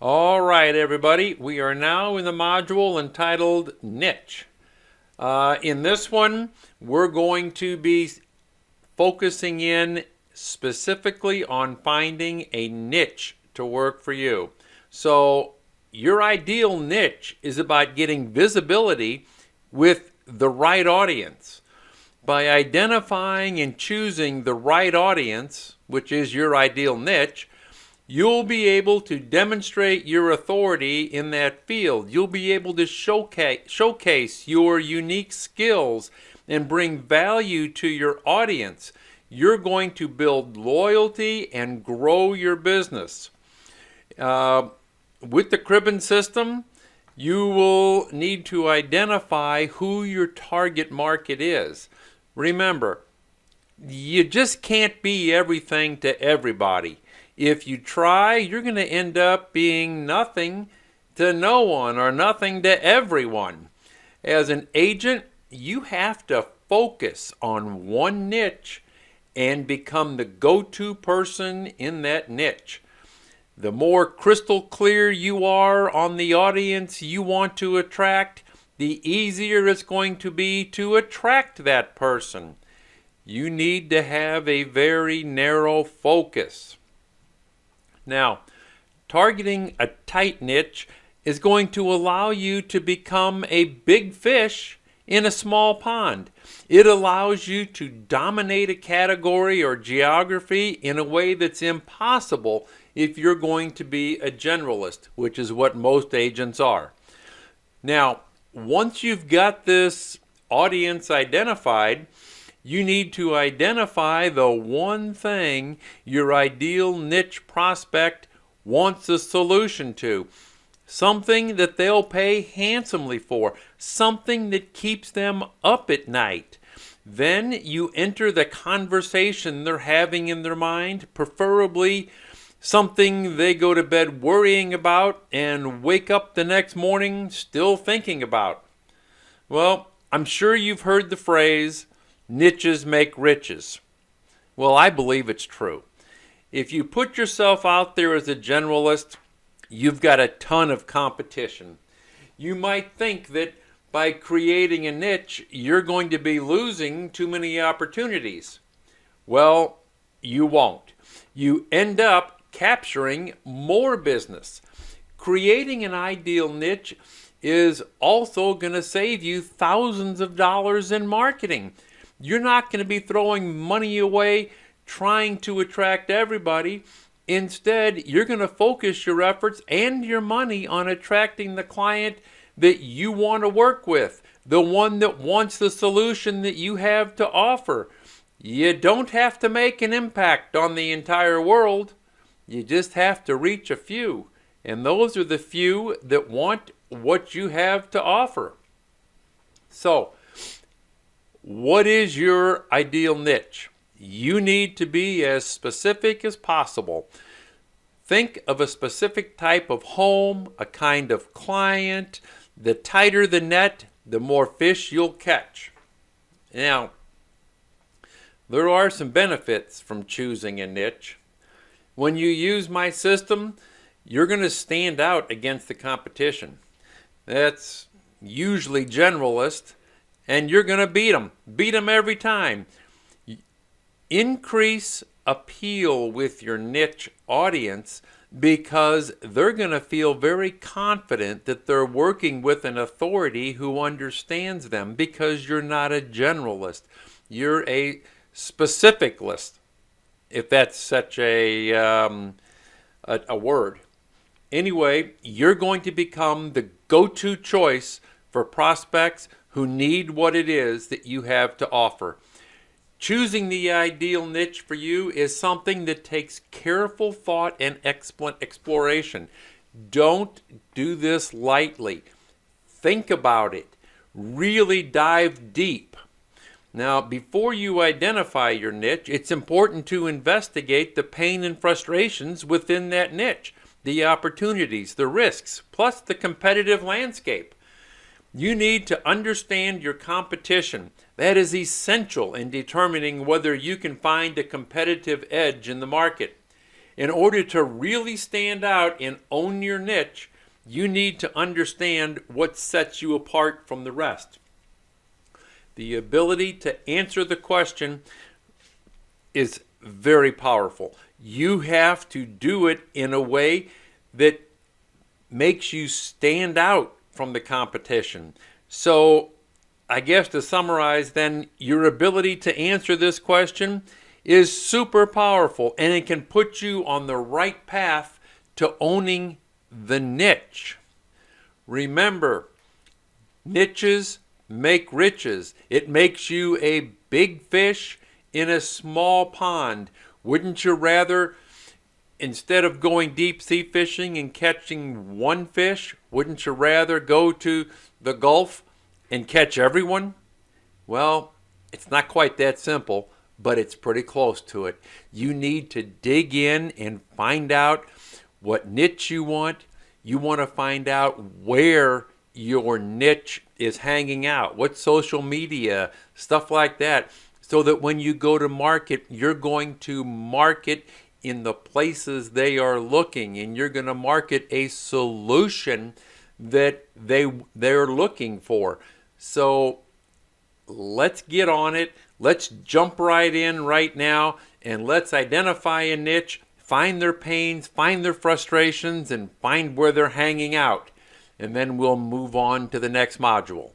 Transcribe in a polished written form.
All right, everybody, we are now in the module entitled Niche. In this one, we're going to be focusing in specifically on finding a niche to work for you. So, your ideal niche is about getting visibility with the right audience. By identifying and choosing the right audience, which is your ideal niche, you'll be able to demonstrate your authority in that field. You'll be able to showcase your unique skills and bring value to your audience. You're going to build loyalty and grow your business. With the Cribbin system, you will need to identify who your target market is. Remember, you just can't be everything to everybody. If you try, you're going to end up being nothing to no one or nothing to everyone. As an agent, you have to focus on one niche and become the go-to person in that niche. The more crystal clear you are on the audience you want to attract, the easier it's going to be to attract that person. You need to have a very narrow focus. Now, targeting a tight niche is going to allow you to become a big fish in a small pond. It allows you to dominate a category or geography in a way that's impossible if you're going to be a generalist, which is what most agents are. Now, once you've got this audience identified, you need to identify the one thing your ideal niche prospect wants a solution to. Something that they'll pay handsomely for. Something that keeps them up at night. Then you enter the conversation they're having in their mind, preferably something they go to bed worrying about and wake up the next morning still thinking about. Well, I'm sure you've heard the phrase, niches make riches. Well, I believe it's true. If you put yourself out there as a generalist, you've got a ton of competition. You might think that by creating a niche, you're going to be losing too many opportunities. Well, you won't. You end up capturing more business. Creating an ideal niche is also going to save you thousands of dollars in marketing. You're not going to be throwing money away trying to attract everybody. Instead, you're going to focus your efforts and your money on attracting the client that you want to work with, the one that wants the solution that you have to offer. You don't have to make an impact on the entire world. You just have to reach a few. And those are the few that want what you have to offer. So, what is your ideal niche? You need to be as specific as possible. Think of a specific type of home, a kind of client. The tighter the net, the more fish you'll catch. Now, there are some benefits from choosing a niche. When you use my system, you're going to stand out against the competition. That's usually generalist, and you're going to beat them. Beat them every time. Increase appeal with your niche audience because they're going to feel very confident that they're working with an authority who understands them because you're not a generalist. You're a specificalist, if that's such a word. Anyway, you're going to become the go-to choice for prospects who need what it is that you have to offer. Choosing the ideal niche for you is something that takes careful thought and exploration. Don't do this lightly. Think about it. Really dive deep. Now, before you identify your niche, it's important to investigate the pain and frustrations within that niche, the opportunities, the risks, plus the competitive landscape. You need to understand your competition. That is essential in determining whether you can find a competitive edge in the market. In order to really stand out and own your niche, you need to understand what sets you apart from the rest. The ability to answer the question is very powerful. You have to do it in a way that makes you stand out from the competition. So, I guess to summarize then, your ability to answer this question is super powerful, and it can put you on the right path to owning the niche. Remember, niches make riches. It makes you a big fish in a small pond. Wouldn't you rather, instead of going deep sea fishing and catching one fish, wouldn't you rather go to the Gulf and catch everyone? Well, it's not quite that simple, but it's pretty close to it. You need to dig in and find out what niche you want. You want to find out where your niche is hanging out, what social media, stuff like that, so that when you go to market, you're going to market in the places they are looking, and you're going to market a solution that they're looking for. So let's get on it. Let's jump right in right now, and let's identify a niche, find their pains, find their frustrations, and find where they're hanging out. And then we'll move on to the next module.